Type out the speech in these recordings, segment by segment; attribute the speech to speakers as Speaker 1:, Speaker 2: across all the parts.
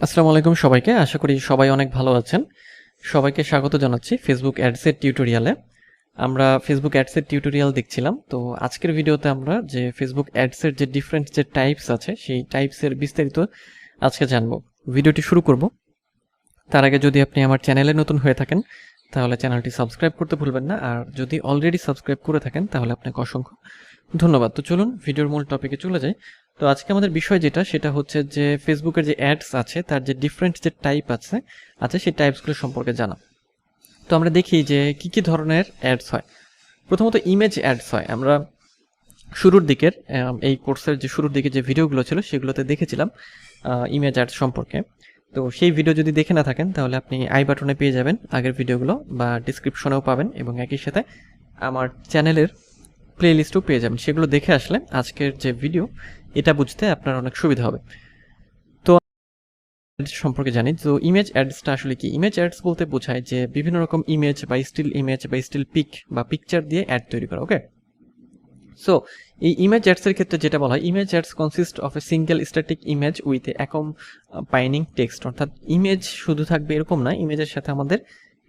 Speaker 1: আসসালামু আলাইকুম সবাইকে। আশা করি সবাই অনেক ভালো আছেন। সবাইকে স্বাগত জানাচ্ছি ফেসবুক অ্যাডসের টিউটোরিয়ালে। আমরা ফেসবুক অ্যাডসের টিউটোরিয়াল দেখছিলাম। তো আজকের ভিডিওতে আমরা যে ফেসবুক অ্যাডসের যে ডিফারেন্ট যে টাইপস আছে সেই টাইপসের বিস্তারিত আজকে জানবো। ভিডিওটি শুরু করব। তার আগে যদি আপনি আমার চ্যানেলে নতুন হয়ে থাকেন তাহলে চ্যানেলটি সাবস্ক্রাইব করতে ভুলবেন না, আর যদি অলরেডি সাবস্ক্রাইব করে থাকেন তাহলে আপনাকে অসংখ্য ধন্যবাদ। তো চলুন ভিডিওর মূল টপিকে চলে যাই। তো আজকে আমাদের বিষয় যেটা সেটা হচ্ছে যে ফেসবুকের যে অ্যাডস আছে তার যে ডিফারেন্ট যে টাইপ আছে সেই টাইপসগুলো সম্পর্কে জানা। তো আমরা দেখি যে কি ধরনের অ্যাডস হয়। প্রথমত ইমেজ অ্যাডস হয়। আমরা শুরুর দিকের এই কোর্সের যে শুরুর দিকে যে ভিডিওগুলো ছিল সেগুলোতে দেখেছিলাম ইমেজ অ্যাডস সম্পর্কে। তো সেই ভিডিও যদি দেখে না থাকেন তাহলে আপনি আই বাটনে পেয়ে যাবেন আগের ভিডিওগুলো, বা ডিসক্রিপশনেও পাবেন, এবং একই সাথে আমার চ্যানেলের প্লে লিস্টও পেয়ে যাবেন। সেগুলো দেখে আসলে আজকের যে ভিডিও এটা বুঝতে আপনার অনেক সুবিধা হবে। তো সম্পর্কে জানি, তো ইমেজ অ্যাডসটা আসলে কি? ইমেজ অ্যাডস বলতে বোঝায় যে বিভিন্ন রকম ইমেজ বা স্টিল পিক বা পিকচার দিয়ে অ্যাড তৈরি করা। ওকে, সো এই ইমেজ অ্যাডসের ক্ষেত্রে যেটা বলা হয়, image ads consist of a single static image with a accompanying text. অর্থাৎ ইমেজ শুধু থাকবে এরকম না, ইমেজের সাথে আমাদের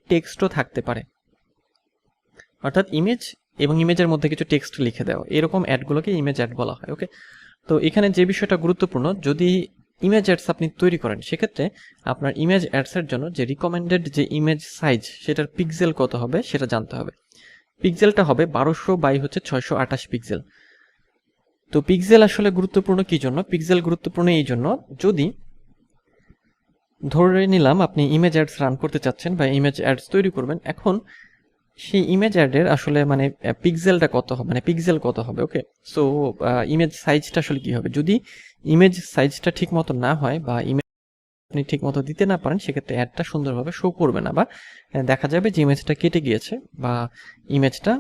Speaker 1: টেক্সটও থাকতে পারে। অর্থাৎ ইমেজ এবং ইমেজের মধ্যে কিছু টেক্সট লিখে দেওয়া, এরকম অ্যাডগুলোকে ইমেজ অ্যাড বলা হয়। ওকে, তো এখানে যে বিষয়টা গুরুত্বপূর্ণ, যদি ইমেজ অ্যাডস আপনি তৈরি করেন সেক্ষেত্রে আপনার ইমেজ অ্যাডসের জন্য যে রিকমেন্ডেড যে ইমেজ সাইজ সেটার পিক্সেল কত হবে সেটা জানতে হবে। পিক্সেলটা হবে 1200 × 628 পিক্সেল। তো পিক্সেল আসলে গুরুত্বপূর্ণ কি জন্য? পিক্সেল গুরুত্বপূর্ণ এই জন্য, যদি ধরে নিলাম আপনি ইমেজ অ্যাডস রান করতে চাচ্ছেন বা ইমেজ অ্যাডস তৈরি করবেন, এখন সেই ইমেজ অ্যাডের আসলে পিক্সেলটা কত হবে, পিক্সেল কত হবে। ওকে, সো ইমেজ সাইজটা আসলে কি হবে? যদি ইমেজ সাইজটা ঠিক মতো না হয় বা ইমেজ আপনি ঠিক মতো দিতে না পারেন, সেক্ষেত্রে অ্যাডটা সুন্দরভাবে শো করবে না, বা দেখা যাবে যে ইমেজটা কেটে গিয়েছে বা ইমেজটা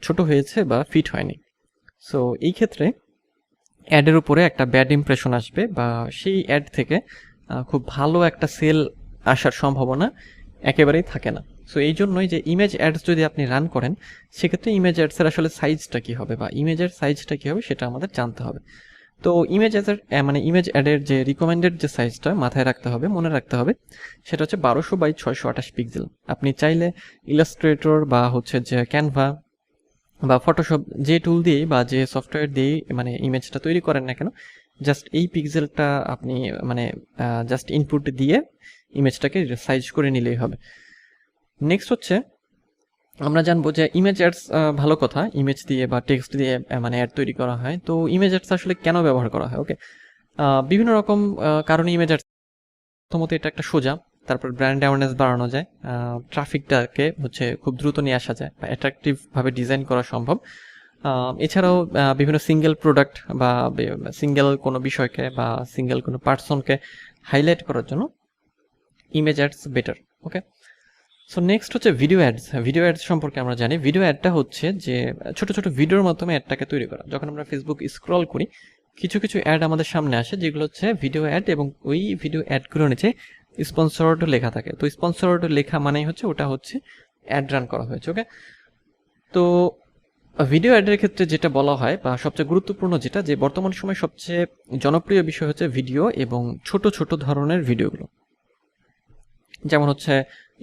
Speaker 1: ছোট হয়েছে বা ফিট হয়নি। সো এই ক্ষেত্রে অ্যাডের উপরে একটা ব্যাড ইমপ্রেশন আসবে, বা সেই অ্যাড থেকে খুব ভালো একটা সেল আসার সম্ভাবনা একেবারেই থাকে না। সো এই জন্যই যে ইমেজ অ্যাডস যদি আপনি রান করেন সেক্ষেত্রে ইমেজ অ্যাডসের আসলে সাইজটা কী হবে বা ইমেজের সাইজটা কী হবে সেটা আমাদের জানতে হবে। তো ইমেজ অ্যাডের ইমেজ অ্যাডের যে রিকমেন্ডেড যে সাইজটা মাথায় রাখতে হবে, মনে রাখতে হবে, সেটা হচ্ছে 1200 × 628 পিক্সেল। আপনি চাইলে ইলাস্ট্রেটর বা হচ্ছে যে ক্যানভা বা ফটোশপ যে টুল দিয়েই বা যে সফটওয়্যার দিয়েই ইমেজটা তৈরি করেন না কেন, জাস্ট এই পিক্সেলটা আপনি জাস্ট ইনপুট দিয়ে ইমেজটাকে সাইজ করে নিলেই হবে। নেক্সট হচ্ছে আমরা জানবো যে ইমেজ অ্যাডস ভালো কথা, ইমেজ দিয়ে বা টেক্সট দিয়ে অ্যাড তৈরি করা হয়। তো ইমেজ অ্যাডস আসলে কেন ব্যবহার করা হয়? ওকে, বিভিন্ন রকম কারণে ইমেজ অ্যাডস, প্রথমত এটা একটা সোজা, তারপর ব্র্যান্ড অ্যাওয়ারনেস বাড়ানো যায়, ট্রাফিকটাকে খুব দ্রুত নিয়ে আসা যায় বা অ্যাট্রাকটিভভাবে ডিজাইন করা সম্ভব। এছাড়াও বিভিন্ন সিঙ্গেল প্রোডাক্ট বা সিঙ্গেল কোনো বিষয়কে বা সিঙ্গেল কোনো পার্সনকে হাইলাইট করার জন্য ইমেজ অ্যাডস বেটার। ওকে, সো নেক্সট হচ্ছে ভিডিও অ্যাডস। ভিডিও অ্যাডস সম্পর্কে আমরা জানি, ভিডিও অ্যাডটা হচ্ছে যে ছোট ছোট ভিডিওর মাধ্যমে অ্যাডটাকে তৈরি করা। যখন আমরা ফেসবুক স্ক্রল করি কিছু কিছু অ্যাড আমাদের সামনে আসে যেগুলো হচ্ছে ভিডিও অ্যাড, এবং ওই ভিডিও অ্যাডগুলোর নিচে স্পন্সর্ড লেখা থাকে। তো স্পন্সর্ড লেখা মানেই হচ্ছে ওটা হচ্ছে অ্যাড রান করা হয়েছে। ওকে, তো ভিডিও অ্যাডের ক্ষেত্রে যেটা বলা হয় বা সবচেয়ে গুরুত্বপূর্ণ যেটা, যে বর্তমান সময়ে সবচেয়ে জনপ্রিয় বিষয় হচ্ছে ভিডিও এবং ছোট ছোট ধরনের ভিডিওগুলো, যেমন হচ্ছে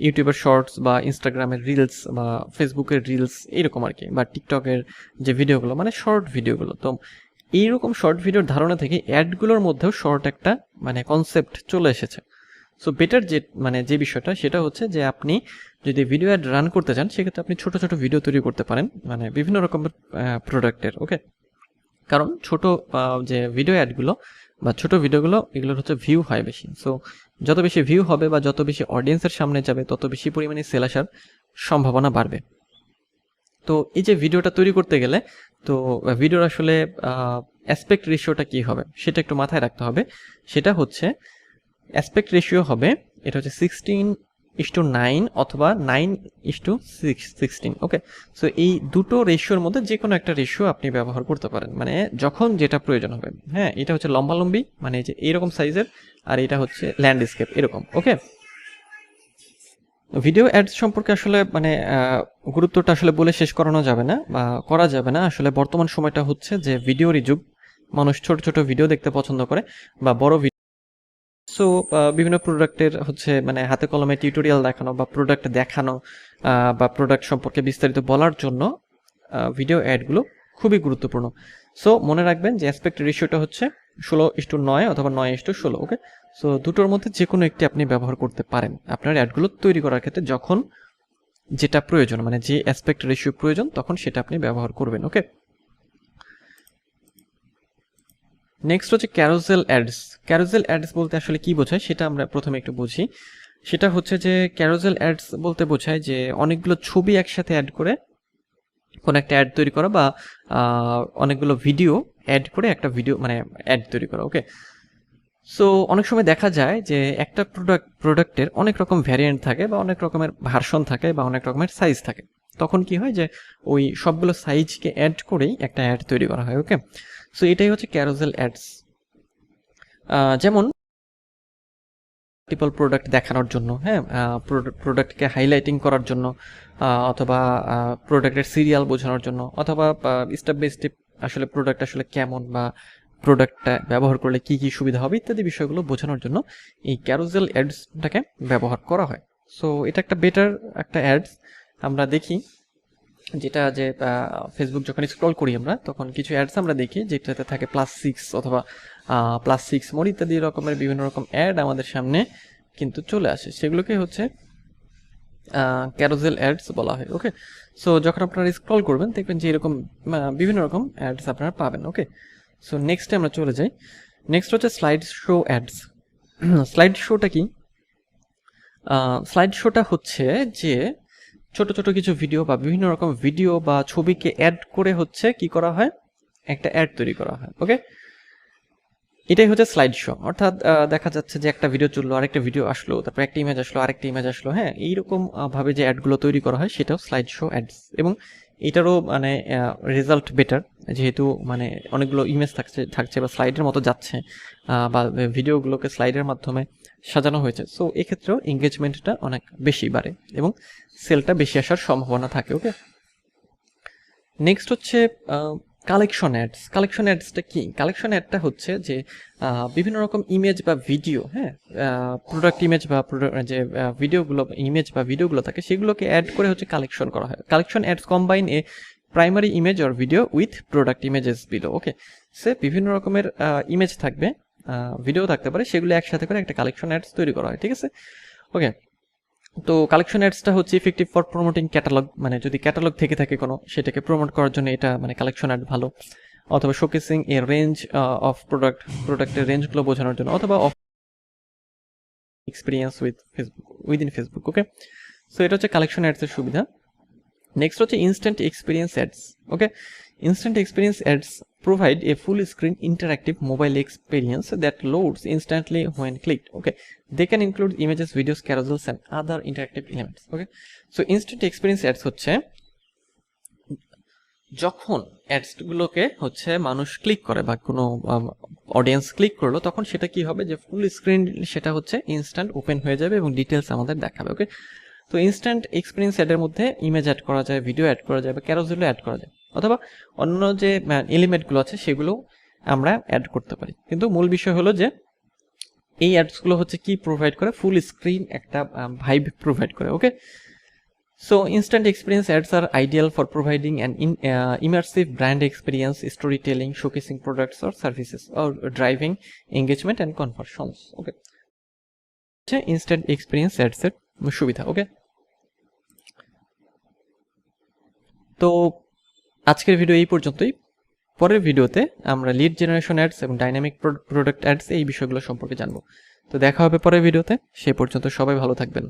Speaker 1: ইউটিউবের শর্টস বা ইনস্টাগ্রামের রিলস বা ফেসবুকের রিলস, এইরকম আর কি, বা টিকটকের যে ভিডিওগুলো শর্ট ভিডিওগুলো। তো এইরকম শর্ট ভিডিওর ধারণা থেকে অ্যাডগুলোর মধ্যেও শর্ট একটা কনসেপ্ট চলে এসেছে। সো বেটার যে যে বিষয়টা সেটা হচ্ছে যে আপনি যদি ভিডিও অ্যাড রান করতে চান সেক্ষেত্রে আপনি ছোট ছোট ভিডিও তৈরি করতে পারেন বিভিন্ন রকমের প্রোডাক্টের। ওকে, কারণ ছোট যে ভিডিও অ্যাডগুলো বা ছোট ভিডিওগুলো এগুলোর হচ্ছে ভিউ হয় বেশি। সো যত বেশি ভিউ হবে বা যত বেশি অডিয়েন্সের সামনে যাবে তত বেশি পরিমাণে সেল আসার সম্ভাবনা বাড়বে। তো এই যে ভিডিওটা তৈরি করতে গেলে তো ভিডিওর আসলে অ্যাসপেক্ট রেশিওটা কী হবে সেটা একটু মাথায় রাখতে হবে। সেটা হচ্ছে অ্যাসপেক্ট রেশিও হবে, এটা হচ্ছে 16:9 অথবা 9:16। ওকে, সো এই দুটো রেশিওর মধ্যে যে কোনো একটা রেশিও আপনি ব্যবহার করতে পারেন, যখন যেটা প্রয়োজন হবে। হ্যাঁ, এটা হচ্ছে লম্বালম্বি, যে এরকম সাইজের, আর এটা হচ্ছে ল্যান্ডস্কেপ এরকম। ওকে, ভিডিও অ্যাডস সম্পর্কে আসলে গুরুত্বটা আসলে বলে শেষ করানো যাবে না বা করা যাবে না। আসলে বর্তমান সময়টা হচ্ছে যে ভিডিওরই যুগ, মানুষ ছোট ছোট ভিডিও দেখতে পছন্দ করে বা বড় ভিডিও। সো বিভিন্ন প্রোডাক্টের হচ্ছে মানে হাতে কলমে টিউটোরিয়াল দেখানো বা প্রোডাক্ট দেখানো বা প্রোডাক্ট সম্পর্কে বিস্তারিত বলার জন্য ভিডিও অ্যাডগুলো খুবই গুরুত্বপূর্ণ। সো মনে রাখবেন যে অ্যাসপেক্ট রেশিওটা হচ্ছে 16:9 অথবা 9:16। ওকে, সো দুটোর মধ্যে যে কোনো একটি আপনি ব্যবহার করতে পারেন আপনার অ্যাডগুলো তৈরি করার ক্ষেত্রে, যখন যেটা প্রয়োজন মানে যে অ্যাসপেক্ট রেশিও প্রয়োজন তখন সেটা আপনি ব্যবহার করবেন। ওকে, নেক্সট হচ্ছে ক্যারোসেল অ্যাডস। ক্যারোসেল অ্যাডস বলতে আসলে কি বোঝায় সেটা আমরা প্রথমে একটু বুঝি। সেটা হচ্ছে যে ক্যারোসেল অ্যাডস বলতে বোঝায় যে অনেকগুলো ছবি একসাথে অ্যাড করে কোনো একটা অ্যাড তৈরি করা বা অনেকগুলো ভিডিও অ্যাড করে একটা ভিডিও মানে অ্যাড তৈরি করা। ওকে, সো অনেক সময় দেখা যায় যে একটা প্রোডাক্টের অনেক রকম ভ্যারিয়েন্ট থাকে বা অনেক রকমের ভার্সন থাকে বা অনেক রকমের সাইজ থাকে। তখন কি হয় যে ওই সবগুলো সাইজকে অ্যাড করেই একটা অ্যাড তৈরি করা হয়। ওকে, সো এটাই হচ্ছে ক্যারোসেল অ্যাডস। যেমন মাল্টিপল প্রোডাক্ট দেখানোর জন্য, হ্যাঁ, প্রোডাক্টকে হাইলাইটিং করার জন্য, অথবা প্রোডাক্টের সিরিয়াল বোঝানোর জন্য, অথবা স্টেপ বাই স্টেপ আসলে প্রোডাক্ট আসলে কেমন বা প্রোডাক্টটা ব্যবহার করলে কি কি সুবিধা হবে ইত্যাদি বিষয়গুলো বোঝানোর জন্য এই ক্যারোসেল অ্যাডসটাকে ব্যবহার করা হয়। সো এটা একটা বেটার একটা অ্যাডস। আমরা দেখি যেটা যে ফেসবুক যখন স্ক্রল করি আমরা তখন কিছু অ্যাডস আমরা দেখি যেটাতে থাকে +6 অথবা +6 মোর ইত্যাদি রকমের বিভিন্ন রকম অ্যাড আমাদের সামনে কিন্তু চলে আসে, সেগুলোকে হচ্ছে ক্যারোসেল অ্যাডস বলা হয়। ওকে, সো যখন আপনারা স্ক্রল করবেন দেখবেন যে এরকম বিভিন্ন রকম অ্যাডস আপনারা পাবেন। ওকে, সো নেক্সটে আমরা চলে যাই। নেক্সট হচ্ছে স্লাইড শো অ্যাডস। স্লাইড শোটা কি? স্লাইড শোটা হচ্ছে যে ছোট ছোট কিছু ভিডিও বা বিভিন্ন রকম ভিডিও বা ছবিকে অ্যাড করে হচ্ছে কি করা হয়, একটা অ্যাড তৈরি করা হয়। ওকে, এটাই হচ্ছে স্লাইড শো। অর্থাৎ দেখা যাচ্ছে যে একটা ভিডিও চললো, আরেকটা ভিডিও আসলো, তারপর একটা ইমেজ আসলো, আরেকটা ইমেজ আসলো, হ্যাঁ, এইরকম ভাবে যে অ্যাডগুলো তৈরি করা হয় সেটাও স্লাইড শো অ্যাডস। এবং এটারও মানে রেজাল্ট বেটার, যেহেতু মানে অনেকগুলো ইমেজ থাকছে বা স্লাইডের মতো যাচ্ছে বা ভিডিওগুলোকে স্লাইডের মাধ্যমে সাজানো হয়েছে। সো এক্ষেত্রেও এঙ্গেজমেন্টটা অনেক বেশি বাড়ে এবং সেলটা বেশি আসার সম্ভাবনা থাকে। ওকে, নেক্সট হচ্ছে কালেকশন অ্যাডস। কালেকশন অ্যাডসটা কি? কালেকশন অ্যাডটা হচ্ছে যে বিভিন্ন রকম ইমেজ বা ভিডিও, হ্যাঁ, প্রোডাক্ট ইমেজ বা যে ভিডিওগুলো ইমেজ বা ভিডিওগুলো থাকে সেগুলোকে অ্যাড করে হচ্ছে কালেকশন করা হয়। Collection ads combine a primary image or video with product images below. Okay, সে বিভিন্ন রকমের ইমেজ থাকবে, ভিডিও থাকতে পারে, সেগুলো একসাথে করে একটা কালেকশন অ্যাডস তৈরি করা হয়। ঠিক আছে, ওকে। তো কালেকশন অ্যাডসটা হচ্ছে ইফেক্টিভ ফর প্রমোটিং ক্যাটালগ, মানে যদি ক্যাটালগ থেকে থাকে কোনো সেটাকে প্রমোট করার জন্য এটা মানে কালেকশন অ্যাড ভালো, অথবা শোকেসিং এ রেঞ্জ অফ প্রোডাক্টের রেঞ্জগুলো বোঝানোর জন্য, অথবা of experience within Facebook. Okay, so এটা হচ্ছে কালেকশন অ্যাডসের সুবিধা। নেক্সট হচ্ছে instant experience ads. Okay, instant experience ads provide a full screen interactive mobile experience that loads instantly when clicked. Okay, they can include images, videos, carousels and other interactive elements. Okay, so instant experience ads হচ্ছে যখন অ্যাডসগুলোকে হচ্ছে মানুষ click করে বা কোনো audience click করলো তখন সেটা কি হবে যে ফুল স্ক্রিন সেটা হচ্ছে ইনস্ট্যান্ট ওপেন হয়ে যাবে এবং ডিটেলস আমাদের দেখাবে। ওকে, তো ইনস্ট্যান্ট এক্সপিরিয়েন্স অ্যাডের মধ্যে ইমেজ অ্যাড করা যায়, ভিডিও অ্যাড করা যায় বা ক্যারোসেলও অ্যাড করা যায়, অথবা অন্য যে এলিমেন্টগুলো আছে সেগুলো আমরা অ্যাড করতে পারি। কিন্তু মূল বিষয় হলো যে এই অ্যাডসগুলো হচ্ছে কি প্রোভাইড করে, ফুল স্ক্রিন একটা ভাইব প্রোভাইড করে। Okay, so instant experience ads are ideal for providing an immersive brand experience, story telling, showcasing products or services or driving engagement and conversions. Okay, হচ্ছে ইনস্ট্যান্ট এক্সপিরিয়েন্স অ্যাডসের সুবিধা। ওকে, তো আজকের video এই পর্যন্তই। পরের ভিডিওতে আমরা লিড জেনারেশন অ্যাডস এবং ডাইনামিক প্রোডাক্ট অ্যাডস এই বিষয়গুলো সম্পর্কে জানবো। তো দেখা হবে পরের ভিডিওতে, সে পর্যন্ত সবাই ভালো থাকবেন।